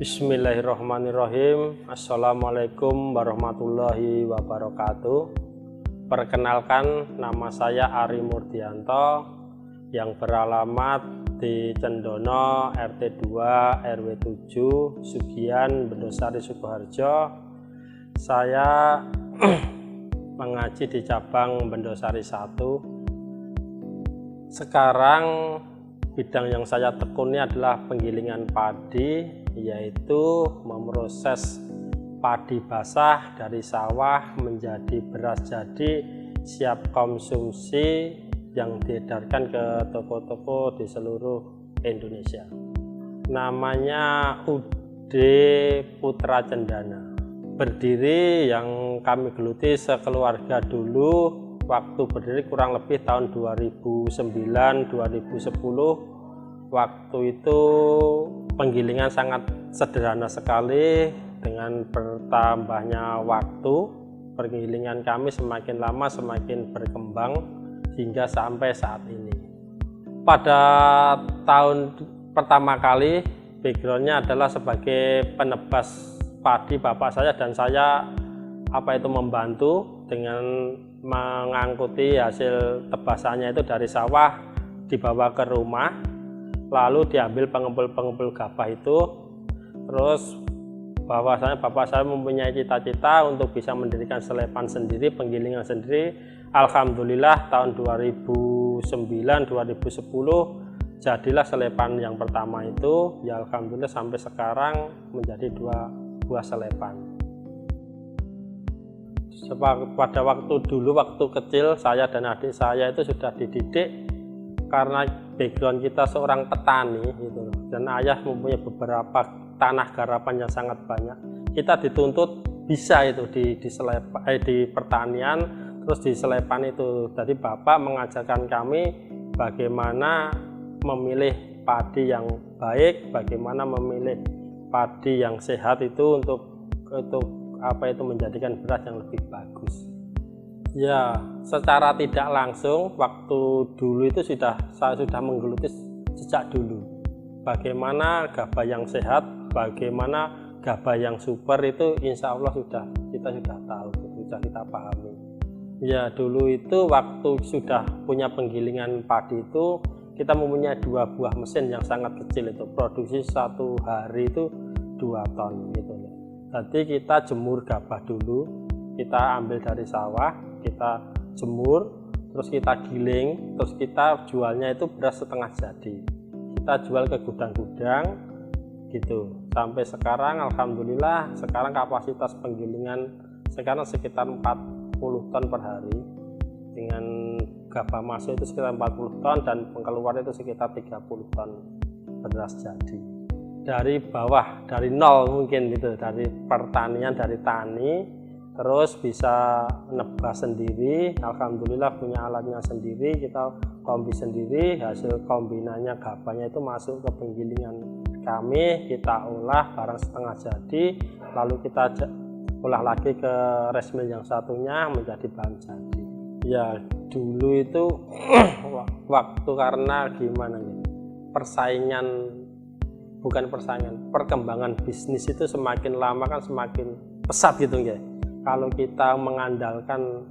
Bismillahirrahmanirrahim. Assalamualaikum warahmatullahi wabarakatuh. Perkenalkan, nama saya Ari Murdianto yang beralamat di Cendono RT 2 RW 7 Sugian Bendosari Sukoharjo. Saya mengaji di cabang Bendosari 1. Sekarang bidang yang saya tekuni adalah penggilingan padi, yaitu memproses padi basah dari sawah menjadi beras jadi siap konsumsi yang diedarkan ke toko-toko di seluruh Indonesia. Namanya UD Putra Cendana. Berdiri yang kami geluti sekeluarga dulu. Waktu berdiri kurang lebih tahun 2009-2010. Waktu itu penggilingan sangat sederhana sekali. Dengan bertambahnya waktu, penggilingan kami semakin lama semakin berkembang hingga sampai saat ini. Pada tahun pertama kali, backgroundnya adalah sebagai penebas padi bapak saya, dan saya membantu dengan mengangkuti hasil tebasannya itu dari sawah dibawa ke rumah, lalu diambil pengepul-pengepul gabah itu. Terus bapak saya mempunyai cita-cita untuk bisa mendirikan selepan sendiri, penggilingan sendiri. Alhamdulillah tahun 2009-2010 jadilah selepan yang pertama itu. Ya alhamdulillah sampai sekarang menjadi dua buah selepan. Pada waktu kecil, saya dan adik saya itu sudah dididik karena background kita seorang petani gitu, dan ayah mempunyai beberapa tanah garapan yang sangat banyak. Kita dituntut bisa itu di pertanian, terus di selepan itu. Jadi bapak mengajarkan kami bagaimana memilih padi yang baik, bagaimana memilih padi yang sehat itu untuk menjadikan beras yang lebih bagus. Ya, secara tidak langsung waktu dulu itu saya sudah menggeluti sejak dulu bagaimana gabah yang sehat, bagaimana gabah yang super itu insya Allah kita sudah tahu, sudah kita pahami. Ya, dulu itu waktu sudah punya penggilingan padi itu kita mempunyai 2 buah mesin yang sangat kecil, itu produksi satu hari itu 2 ton gitu. Jadi kita jemur gabah dulu, kita ambil dari sawah, kita jemur, terus kita giling, terus kita jualnya itu beras setengah jadi. Kita jual ke gudang-gudang gitu. Sampai sekarang alhamdulillah sekarang kapasitas penggilingan sekarang sekitar 40 ton per hari. Dengan gabah masuk itu sekitar 40 ton dan pengeluar itu sekitar 30 ton beras jadi. Dari bawah, dari nol mungkin gitu, dari pertanian, dari tani, terus bisa nebas sendiri. Alhamdulillah punya alatnya sendiri, kita kombi sendiri. Hasil kombinannya gabahnya itu masuk ke penggilingan kami, kita olah barang setengah jadi, lalu kita olah lagi ke rice mill yang satunya menjadi bahan jadi. Ya dulu itu waktu karena gimana ya, perkembangan bisnis itu semakin lama kan semakin pesat gitu ya. Kalau kita mengandalkan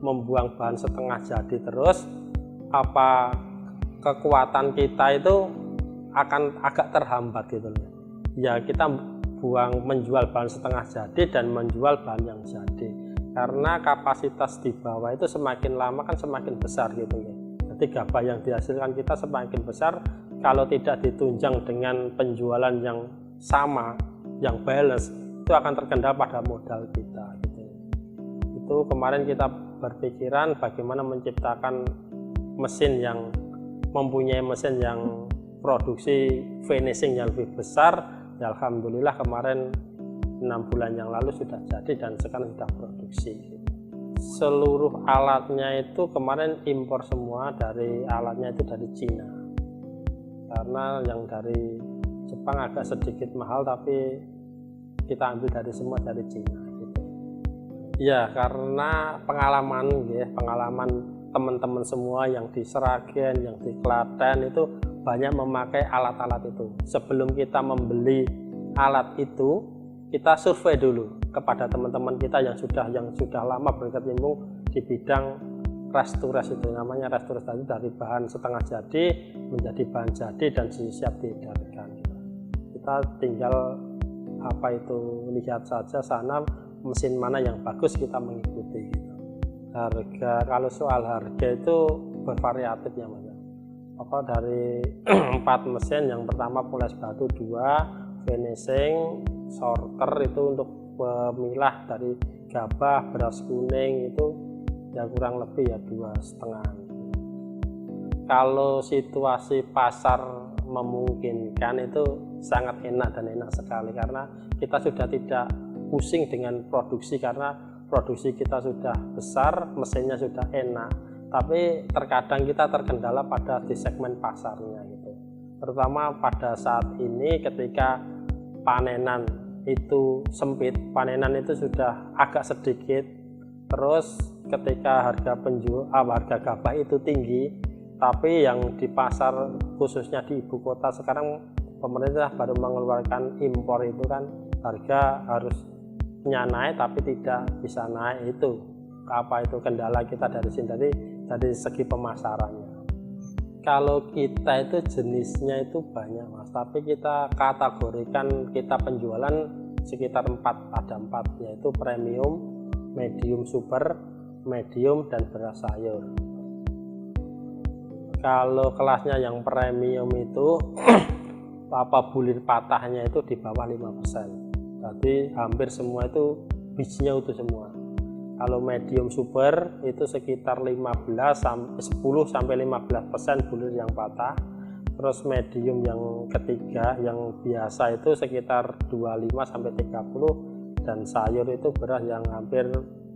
membuang bahan setengah jadi terus, kekuatan kita itu akan agak terhambat gitu ya. Kita menjual bahan setengah jadi dan menjual bahan yang jadi, karena kapasitas di bawah itu semakin lama kan semakin besar gitu ya. Jadi gabah yang dihasilkan kita semakin besar, kalau tidak ditunjang dengan penjualan yang sama, yang balance, itu akan terkendala pada modal kita gitu. Itu kemarin kita berpikiran bagaimana menciptakan mesin yang mempunyai mesin yang produksi finishing yang lebih besar. Ya alhamdulillah kemarin 6 bulan yang lalu sudah jadi dan sekarang sudah produksi. Seluruh alatnya itu kemarin impor semua, alatnya itu dari Cina. Karena yang dari Jepang agak sedikit mahal, tapi kita ambil semua dari Cina gitu. Ya karena pengalaman teman-teman semua yang di Sragen, yang di Klaten itu banyak memakai alat-alat itu. Sebelum kita membeli alat itu kita survei dulu kepada teman-teman kita yang sudah lama berkecimpung di bidang rest to rest, itu namanya rest to rest, tadi dari bahan setengah jadi menjadi bahan jadi dan siap diedarkan. Kita tinggal lihat saja sana mesin mana yang bagus, kita mengikuti gitu. Harga, kalau soal harga itu bervariatif ya Mas. Dari 4 mesin, yang pertama poles batu 2, finishing, sorter itu untuk pemilah dari gabah, beras kuning itu ya kurang lebih ya 2,5. Kalau situasi pasar memungkinkan itu sangat enak dan enak sekali, karena kita sudah tidak pusing dengan produksi, karena produksi kita sudah besar, mesinnya sudah enak. Tapi terkadang kita terkendala pada di segmen pasarnya gitu. Terutama pada saat ini ketika panenan itu sempit, panenan itu sudah agak sedikit, terus ketika harga gabah itu tinggi, tapi yang di pasar khususnya di ibu kota sekarang pemerintah baru mengeluarkan impor, itu kan harga harusnya naik tapi tidak bisa naik. Itu kendala kita dari sini, dari segi pemasarannya. Kalau kita itu jenisnya itu banyak Mas, tapi kita kategorikan, kita penjualan sekitar 4, ada 4, yaitu premium, medium super, medium, dan beras sayur. Kalau kelasnya yang premium itu bulir patahnya itu di bawah 5%, jadi hampir semua itu bijinya utuh semua. Kalau medium super itu sekitar 10-15% bulir yang patah. Terus medium yang ketiga yang biasa itu sekitar 25-30, dan sayur itu beras yang hampir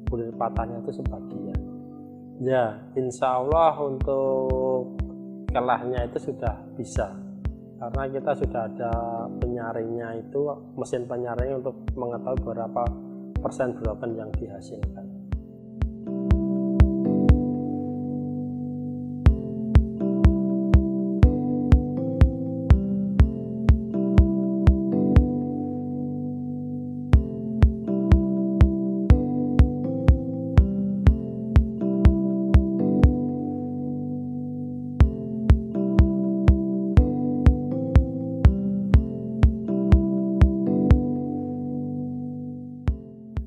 bulir patahnya itu sebagian. Ya, insya Allah untuk kelahnya itu sudah bisa, karena kita sudah ada penyaringnya, itu mesin penyaring untuk mengetahui berapa persen broken yang dihasilkan.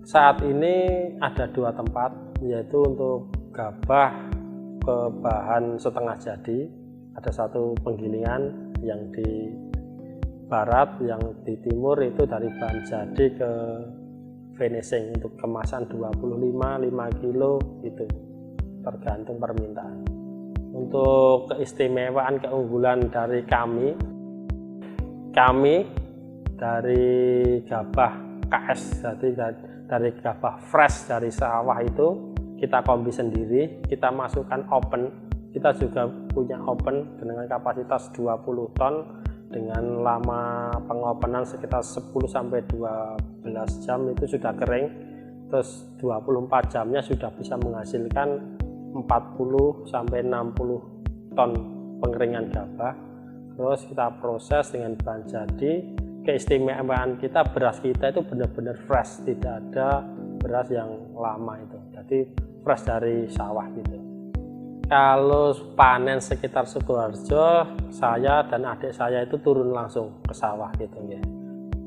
Saat ini ada 2 tempat, yaitu untuk gabah ke bahan setengah jadi, ada 1 penggilingan yang di barat, yang di timur itu dari bahan jadi ke finishing untuk kemasan 25, 5 kilo itu tergantung permintaan. Untuk keistimewaan, keunggulan dari kami dari gabah KS, jadi dari gabah fresh dari sawah itu kita kombi sendiri, kita masukkan open. Kita juga punya open dengan kapasitas 20 ton dengan lama pengopenan sekitar 10-12 jam itu sudah kering. Terus 24 jamnya sudah bisa menghasilkan 40-60 ton pengeringan gabah. Terus kita proses dengan bahan jadi. Keistimewaan kita, beras kita itu benar-benar fresh, tidak ada beras yang lama itu, jadi fresh dari sawah gitu. Kalau panen sekitar Sukoharjo, saya dan adik saya itu turun langsung ke sawah gitu ya.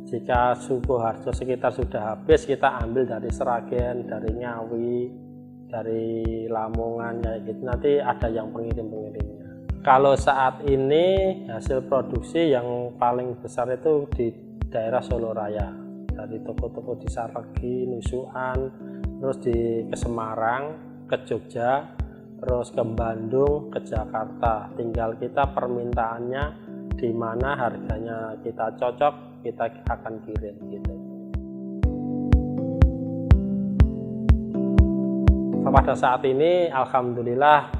Jika Sukoharjo sekitar sudah habis, kita ambil dari Seragen, dari Ngawi, dari Lamongan ya gitu, nanti ada yang pengirimnya. Kalau saat ini hasil produksi yang paling besar itu di daerah Solo Raya, dari toko-toko di Saragi, Nusukan, terus ke Semarang, ke Jogja, terus ke Bandung, ke Jakarta. Tinggal kita permintaannya di mana harganya kita cocok, kita akan kirim gitu. Pada saat ini alhamdulillah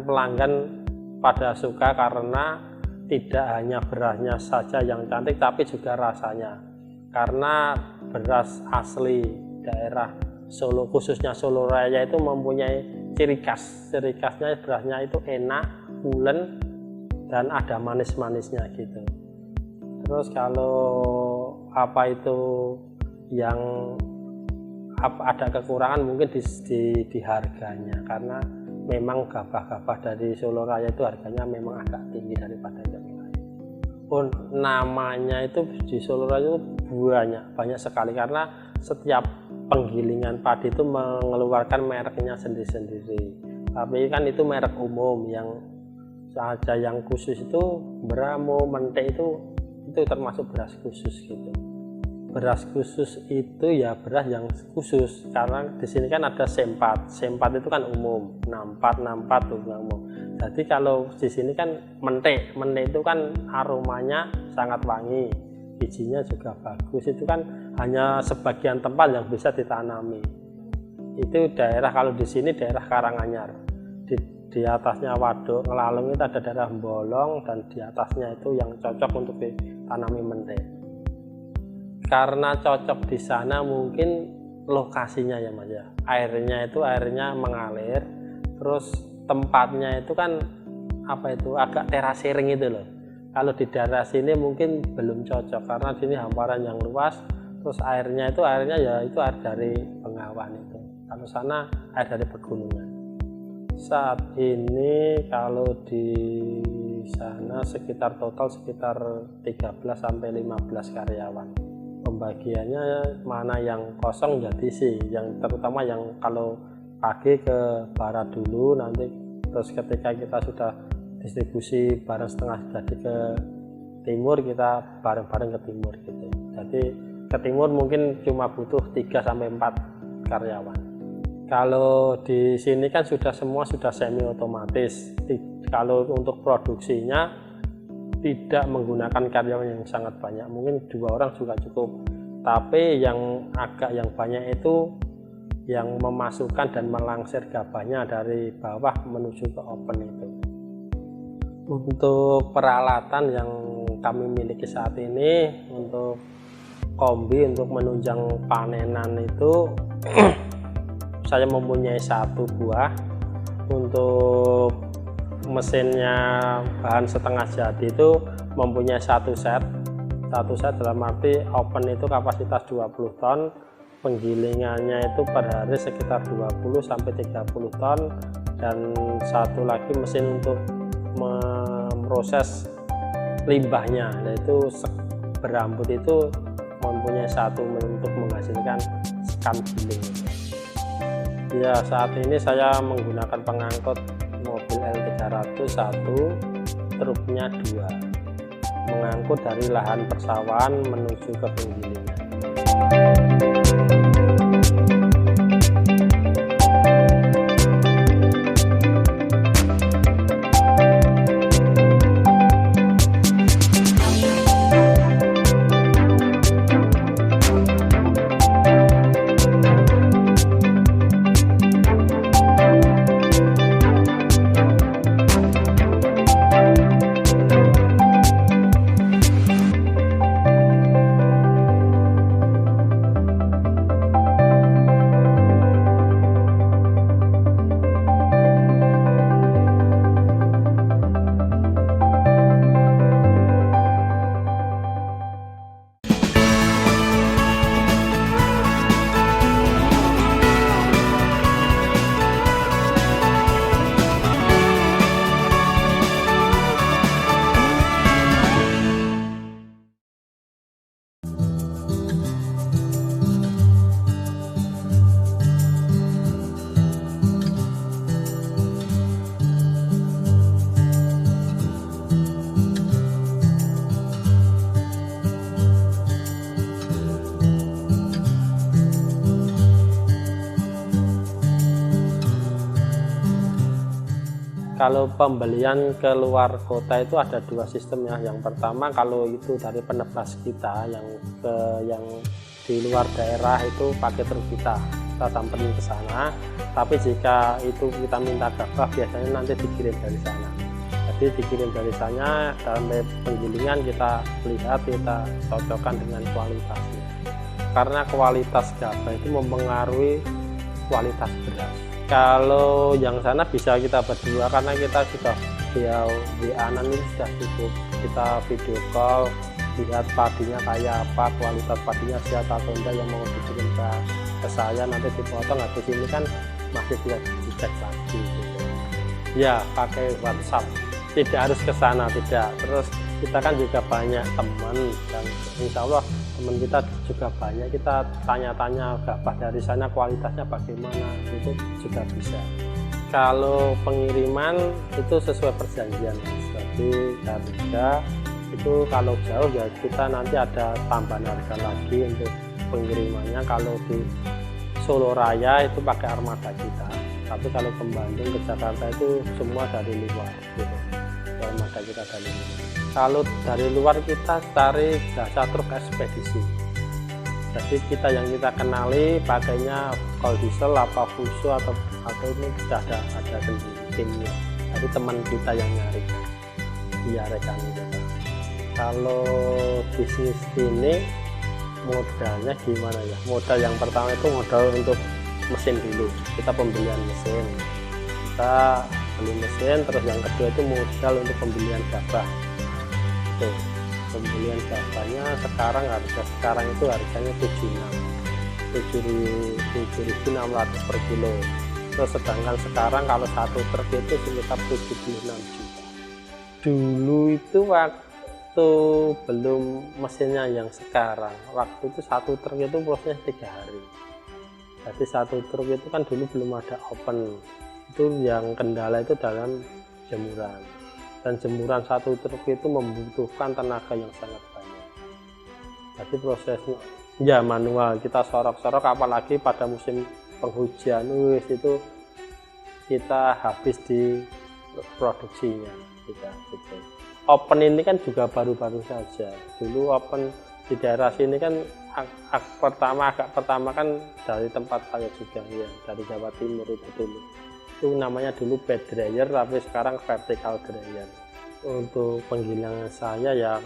pelanggan pada suka, karena tidak hanya berasnya saja yang cantik tapi juga rasanya, karena beras asli daerah Solo, khususnya Solo Raya itu mempunyai ciri khasnya berasnya itu enak, pulen, dan ada manis-manisnya gitu. Terus kalau apa itu yang ada kekurangan mungkin di harganya, karena memang gabah-gabah dari Solo Raya itu harganya memang agak tinggi daripada yang lain. Pun namanya itu di Solo Raya itu banyak sekali, karena setiap penggilingan padi itu mengeluarkan mereknya sendiri-sendiri. Tapi kan itu merek umum, yang saja yang khusus itu Bramo, Mentik itu termasuk beras khusus gitu. Beras khusus itu ya beras yang khusus, karena di sini kan ada C4 itu kan umum, 64 itu umum. Jadi kalau di sini kan mentik itu kan aromanya sangat wangi, bijinya juga bagus, itu kan hanya sebagian tempat yang bisa ditanami. Itu daerah, kalau di sini daerah Karanganyar, di atasnya Waduk Ngelalung itu ada daerah Bolong, dan di atasnya itu yang cocok untuk ditanami mentik. Karena cocok di sana mungkin lokasinya ya Mas ya, airnya mengalir, terus tempatnya itu kan agak terasering itu loh. Kalau di daerah sini mungkin belum cocok, karena sini hamparan yang luas, terus airnya ya itu air dari Bengawan itu. Kalau sana air dari pegunungan. Saat ini kalau di sana total sekitar 13-15 karyawan. Pembagiannya mana yang kosong jadi sih, yang terutama yang kalau pagi ke barat dulu, nanti terus ketika kita sudah distribusi barang setengah jadi ke timur, kita bareng-bareng ke timur gitu. Jadi ke timur mungkin cuma butuh 3-4 karyawan. Kalau di sini kan semua sudah semi otomatis. Kalau untuk produksinya tidak menggunakan karyawan yang sangat banyak, mungkin 2 orang juga cukup. Tapi yang banyak itu yang memasukkan dan melangsir gabahnya dari bawah menuju ke open itu. Untuk peralatan yang kami miliki saat ini, untuk kombi untuk menunjang panenan itu saya mempunyai 1 buah. Untuk mesinnya bahan setengah jadi itu mempunyai 1 set dalam arti open itu kapasitas 20 ton, penggilingannya itu per hari sekitar 20-30 ton, dan 1 lagi mesin untuk memproses limbahnya, yaitu berambut itu mempunyai 1 untuk menghasilkan sekam giling. Ya, saat ini saya menggunakan pengangkut mobil L300 1, truknya 2, mengangkut dari lahan persawahan menuju ke penggilingan. Kalau pembelian ke luar kota itu ada 2 sistem ya. Yang pertama, kalau itu dari penebas kita yang di luar daerah itu pakai truk kita samperin ke sana. Tapi jika itu kita minta gabah, biasanya nanti dikirim dari sana. Jadi dikirim dari sana, dalam penggilingan kita lihat, kita cocokkan dengan kualitasnya. Karena kualitas gabah itu mempengaruhi kualitas beras. Kalau yang sana bisa kita berdua, karena kita sudah WA-an itu sudah cukup, kita video call lihat padinya kayak apa, kualitas padinya sehat atau enggak, yang mau dikirim ke saya nanti dipotong. Habis ini kan masih bisa dicek lagi gitu. Ya pakai WhatsApp, tidak harus ke sana, tidak. Terus kita kan juga banyak teman, dan insya Allah teman kita juga banyak, kita tanya-tanya gabah dari sana kualitasnya bagaimana, itu juga bisa. Kalau pengiriman itu sesuai perjanjian, jadi harga itu kalau jauh ya kita nanti ada tambahan harga lagi untuk pengirimannya. Kalau di Solo Raya itu pakai armada kita, tapi kalau ke Bandung, ke Jakarta itu semua dari luar gitu. Armada kita dari luar. Kalau dari luar kita cari jasa truk ekspedisi, jadi kita yang kita kenali pakainya kol diesel apa fuso atau ini sudah ada sendiri timnya, jadi teman kita yang nyari, iya rekan kita. Kalau bisnis ini modalnya gimana ya? Modal yang pertama itu modal untuk mesin dulu, kita pembelian mesin, kita beli mesin. Terus yang kedua itu modal untuk pembelian gabah. Tuh, pembelian gabahnya sekarang itu harganya 7.600 per kilo. Terus sedangkan sekarang kalau satu truk itu sekitar 76 juta. Dulu itu waktu belum mesinnya yang sekarang, waktu itu satu truk itu prosesnya 3 hari. Jadi satu truk itu kan dulu belum ada open, itu yang kendala itu dalam jemuran, dan jemuran satu truk itu membutuhkan tenaga yang sangat banyak. Jadi prosesnya ya manual, kita sorok-sorok, apalagi pada musim penghujan itu kita habis di produksinya kita gitu. Open ini kan juga baru-baru saja. Dulu open di daerah sini kan agak pertama kan dari tempat saya juga ya, dari Jawa Timur itu dulu. Itu namanya dulu bed dryer, tapi sekarang vertical dryer. Untuk penggilingan saya ya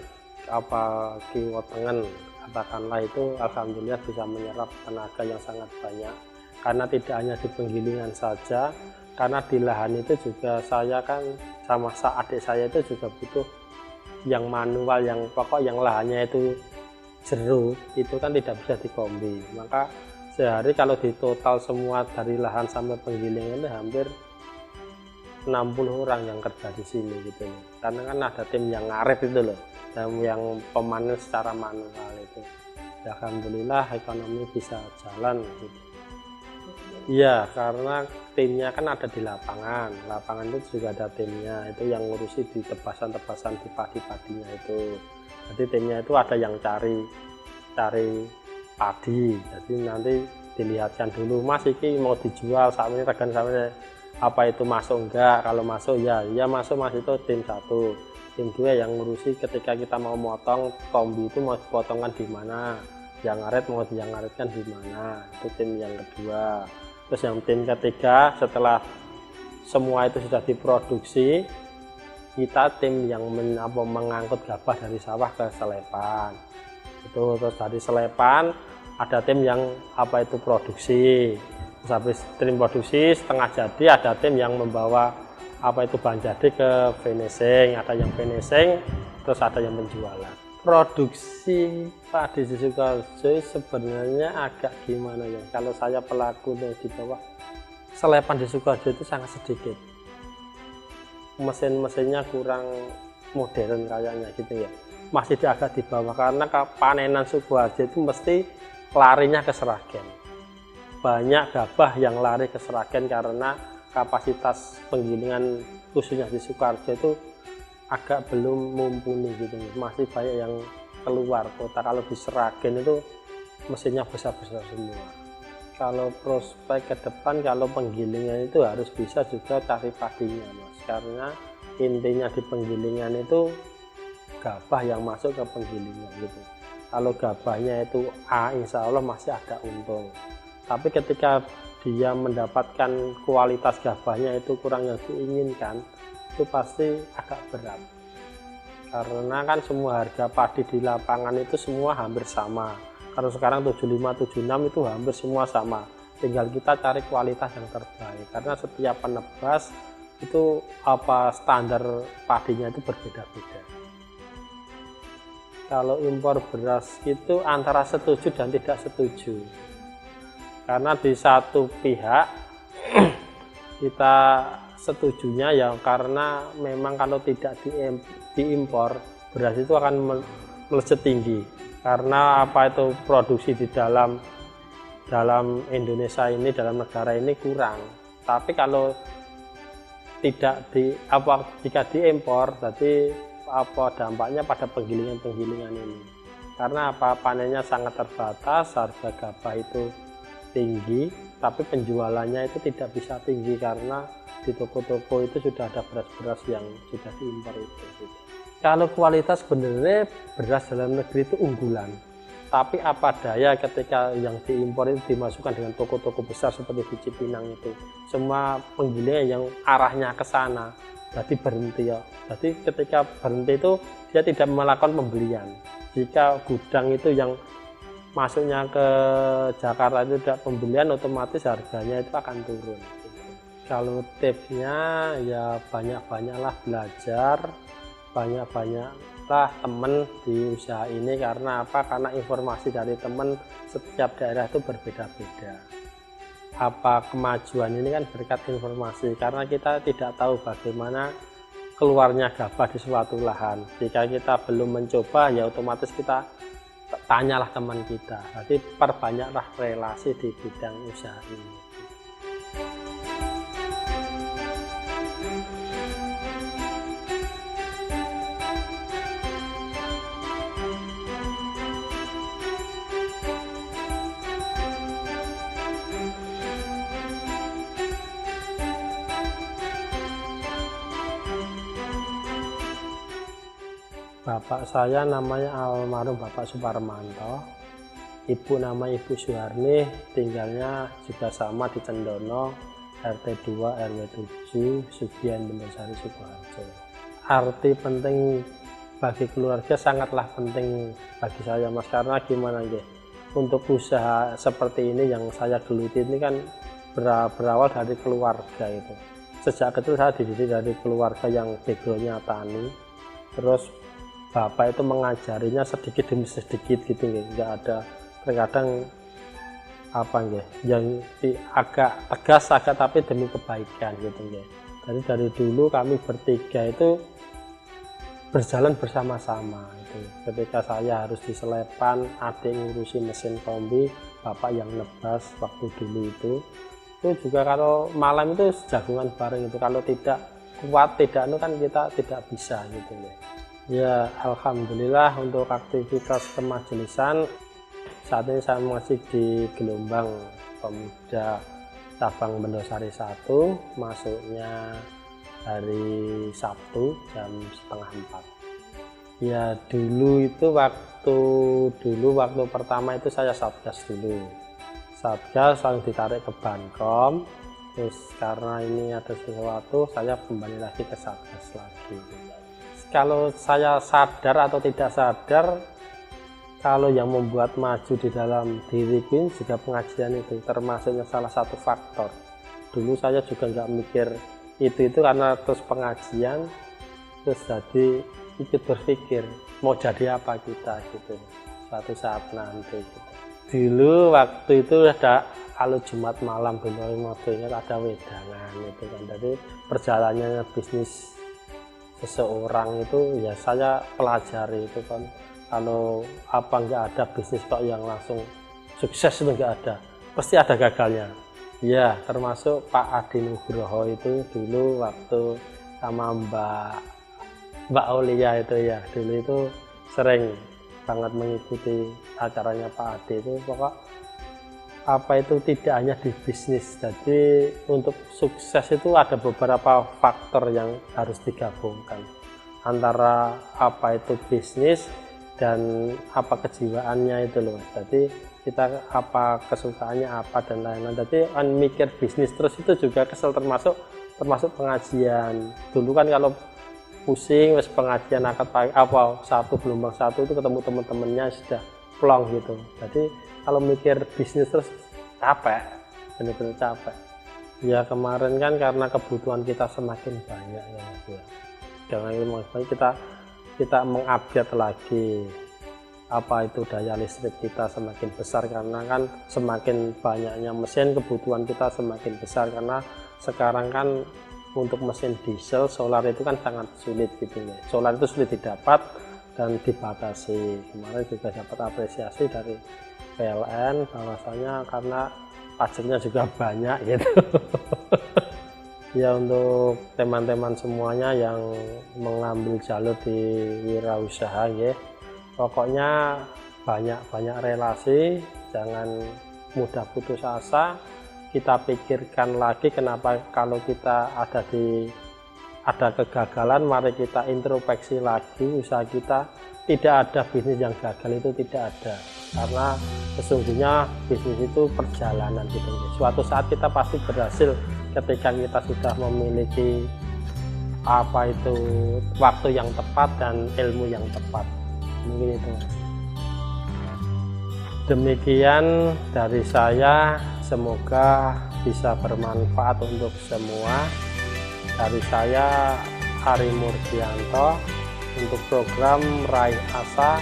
apa kiwotengen katakanlah, itu alhamdulillah bisa menyerap tenaga yang sangat banyak, karena tidak hanya di penggilingan saja, karena di lahan itu juga saya kan sama adik saya itu juga butuh yang manual, yang pokok yang lahannya itu jeruk, itu kan tidak bisa dikombi. Maka sehari kalau di total semua dari lahan sampai penggilingan itu hampir 60 orang yang kerja di sini gitu loh. Karena kan ada tim yang ngaret itu loh, dan yang pemanen secara manual itu. Ya, alhamdulillah ekonomi bisa jalan gitu. Iya, karena timnya kan ada di lapangan. Lapangan itu juga ada timnya, itu yang ngurusi di tebasan-tebasan di padi-padinya itu. Jadi timnya itu ada yang cari padi. Jadi nanti dilihatkan dulu, Mas ini mau dijual saat ini rekan sampai apa itu masuk enggak. Kalau masuk ya masuk Mas, itu tim 1. Tim 2 yang ngurusi ketika kita mau motong kombi itu mau dipotongkan di mana, yang ngaret mau ngaretkan di mana, itu tim yang kedua. Terus yang tim ketiga, setelah semua itu sudah diproduksi, kita tim yang mengangkut gabah dari sawah ke selepan. Itu terus dari selepan ada tim yang itu produksi. Terus habis tim produksi setengah jadi, ada tim yang membawa itu bahan jadi ke finishing, ada yang finishing, terus ada yang penjualan. Produksi padi di Sukoharjo sebenarnya agak gimana ya, kalau saya pelaku di bawah, selepan di Sukoharjo itu sangat sedikit, mesin-mesinnya kurang modern kayaknya gitu ya, masih agak di bawah, karena panenan Sukoharjo itu mesti larinya ke Sragen. Banyak gabah yang lari ke Sragen karena kapasitas penggilingan khususnya di Sukoharjo itu agak belum mumpuni gitu, masih banyak yang keluar kota. Kalau di Sragen itu mesinnya besar-besar semua. Kalau prospek ke depan, kalau penggilingan itu harus bisa juga cari padinya Mas, karena intinya di penggilingan itu gabah yang masuk ke penggilingan gitu. Kalau gabahnya itu A, insya Allah masih ada untung, tapi ketika dia mendapatkan kualitas gabahnya itu kurang yang diinginkan, itu pasti agak berat, karena kan semua harga padi di lapangan itu semua hampir sama. Kalau sekarang 75-76 itu hampir semua sama, tinggal kita cari kualitas yang terbaik, karena setiap penebas itu standar padinya itu berbeda-beda. Kalau impor beras itu antara setuju dan tidak setuju. Karena di satu pihak kita setujunya ya karena memang kalau tidak diimpor beras itu akan melesat tinggi. Karena apa itu produksi di dalam Indonesia ini, dalam negara ini kurang. Tapi kalau tidak jika diimpor, berarti dampaknya pada penggilingan ini. Karena panennya sangat terbatas, harga gabah itu tinggi, tapi penjualannya itu tidak bisa tinggi karena di toko-toko itu sudah ada beras-beras yang sudah diimpor itu. Kalau kualitas sebenarnya beras dalam negeri itu unggulan. Tapi apa daya ketika yang diimpor itu dimasukkan dengan toko-toko besar seperti di Cipinang itu. Semua penggilingan yang arahnya ke sana, berarti berhenti ya. Jadi ketika berhenti itu dia tidak melakukan pembelian. Jika gudang itu yang masuknya ke Jakarta itu tidak pembelian, otomatis harganya itu akan turun. Kalau tipsnya ya banyak-banyaklah belajar, banyak-banyaklah teman di usaha ini. Karena apa? Karena informasi dari teman setiap daerah itu berbeda-beda. Apa kemajuan ini kan berkat informasi, karena kita tidak tahu bagaimana keluarnya gabah di suatu lahan. Jika kita belum mencoba ya otomatis kita tanyalah teman kita. Jadi perbanyaklah relasi di bidang usaha ini. Bapak saya namanya almarhum Bapak Suparmanto, ibu nama Ibu Suharni, tinggalnya juga sama di Cendono, RT 2 RW 7, Sugian Bendosari, Sukoharjo. Arti penting bagi keluarga sangatlah penting bagi saya, Mas, karena gimana ya, untuk usaha seperti ini yang saya geluti ini kan berawal dari keluarga itu. Sejak kecil saya dididik dari keluarga yang backgroundnya tani, terus bapak itu mengajarinya sedikit demi sedikit gitu, nggak ada terkadang yang agak tegas tapi demi kebaikan gitu. Jadi dari dulu kami bertiga itu berjalan bersama-sama itu. Ketika saya harus di Selepan, adik ngurusi mesin kombi, bapak yang nebas waktu dulu itu juga kalau malam itu jagungan bareng itu. Kalau tidak kuat kan kita tidak bisa gitu ya. Ya, alhamdulillah untuk aktivitas kemajelisan saat ini saya masih di gelombang pemuda cabang Bendosari 1, masuknya hari Sabtu jam setengah 4. Ya dulu itu waktu pertama itu saya satgas dulu. Satgas langsung ditarik ke Bankom, terus karena ini ada sesuatu saya kembali lagi ke satgas lagi. Kalau saya sadar atau tidak sadar, kalau yang membuat maju di dalam diriku juga pengajian itu termasuknya salah satu faktor. Dulu saya juga nggak mikir itu karena terus pengajian, terus jadi ikut berpikir mau jadi apa kita gitu suatu saat nanti gitu. Dulu waktu itu ada, kalau Jumat malam dulu waktu ingat ada wedangan itu kan, jadi perjalanannya bisnis seseorang itu ya saya pelajari itu kan. Kalau nggak ada bisnis kok yang langsung sukses itu nggak ada, pasti ada gagalnya ya. Termasuk Pak Adi Nugroho itu dulu waktu sama Mbak Aulia itu ya, dulu itu sering banget mengikuti acaranya Pak Adi itu. Pokok itu tidak hanya di bisnis, jadi untuk sukses itu ada beberapa faktor yang harus digabungkan antara itu bisnis dan kejiwaannya itu loh. Jadi kita kesukaannya dan lain-lain. Jadi mikir bisnis terus itu juga kesel, termasuk pengajian. Dulu kan kalau pusing wes pengajian akad gelombang 1 itu ketemu teman-temannya sudah plong gitu. Jadi kalau mikir bisnis terus capek, benar-benar capek. Ya kemarin kan karena kebutuhan kita semakin banyak ya. Karena kita mengupdate lagi apa itu daya listrik kita semakin besar, karena kan semakin banyaknya mesin kebutuhan kita semakin besar, karena sekarang kan untuk mesin diesel solar itu kan sangat sulit gitu ya. Solar itu sulit didapat dan dibatasi. Kemarin juga dapat apresiasi dari PLN bahwasanya karena pajaknya juga banyak gitu. Ya, untuk teman-teman semuanya yang mengambil jalur di wirausaha ya, pokoknya banyak relasi, jangan mudah putus asa. Kita pikirkan lagi kenapa kalau kita ada kegagalan, mari kita introspeksi lagi usaha kita. Tidak ada bisnis yang gagal, itu tidak ada, karena sesungguhnya bisnis itu perjalanan gitu. Suatu saat kita pasti berhasil ketika kita sudah memiliki apa itu waktu yang tepat dan ilmu yang tepat. Mungkin itu. Demikian dari saya, semoga bisa bermanfaat untuk semua. Dari saya, Ari Murdianto, untuk program Raih Asa.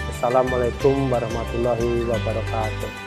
Assalamualaikum warahmatullahi wabarakatuh.